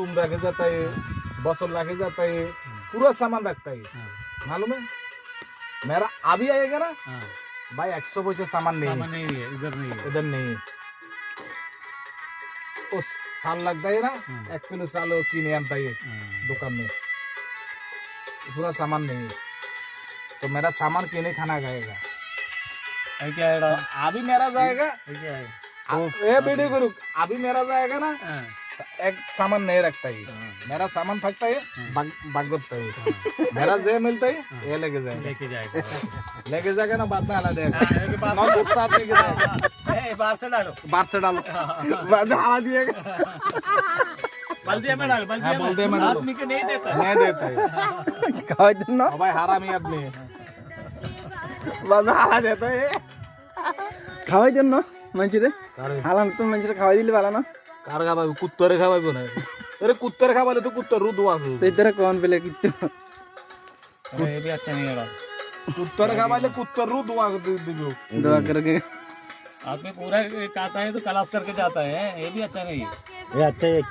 तुम रखे जाता है, बसल रखे जाता है, पूरा सामान रखता है। मालूम है? मेरा अभी आएगा ना भाई 100 पैसे सामान नहीं है, इधर नहीं है। इधर नहीं है। उस साल लगता है ना 1 किलो साल वो किने आता है दुकान में, पूरा सामान नहीं है। तो मेरा सामान किने खाना खाएगा। है क्या है? अभी मेरा जाएगा, क्या है? ये वीडियो गुरु अभी मेरा जाएगा ना, एक सामान नहीं रखता है, मेरा सामान थकता है, भागता है। मेरा जे मिलता है ये लेके जाएगा, लेके जाएगा ना, बाद में आना देगा ना, गुस्सा आदमी के जाएगा। बाहर से डालो, बाद में आना दिएगा, बल्दिया में डालो, बल्दिया में डालो। आदमी के नहीं देता, नहीं देता है খাওয়াই দেন না भाई, हरामी आदमी है। বাদা হালা দেতা এ খাওয়াই দেন না মানুষরে হালান তো মানুষরে খাওয়াই দিলে ভালো না कार खावा कुत्तरे खावाइबो ना, अरे कुत्तरे खावाले तो कुत्तर रू दुआ তো ইতরে কোন পেলে কিত্তু ये भी अच्छा नहीं है। कुत्तरे खावाले कुत्तर रू दुआ दिबो। দোয়া করকে आदमी पूरा खाता है तो कलाश करके जाता है, ये भी अच्छा नहीं है। ये अच्छा है क्या?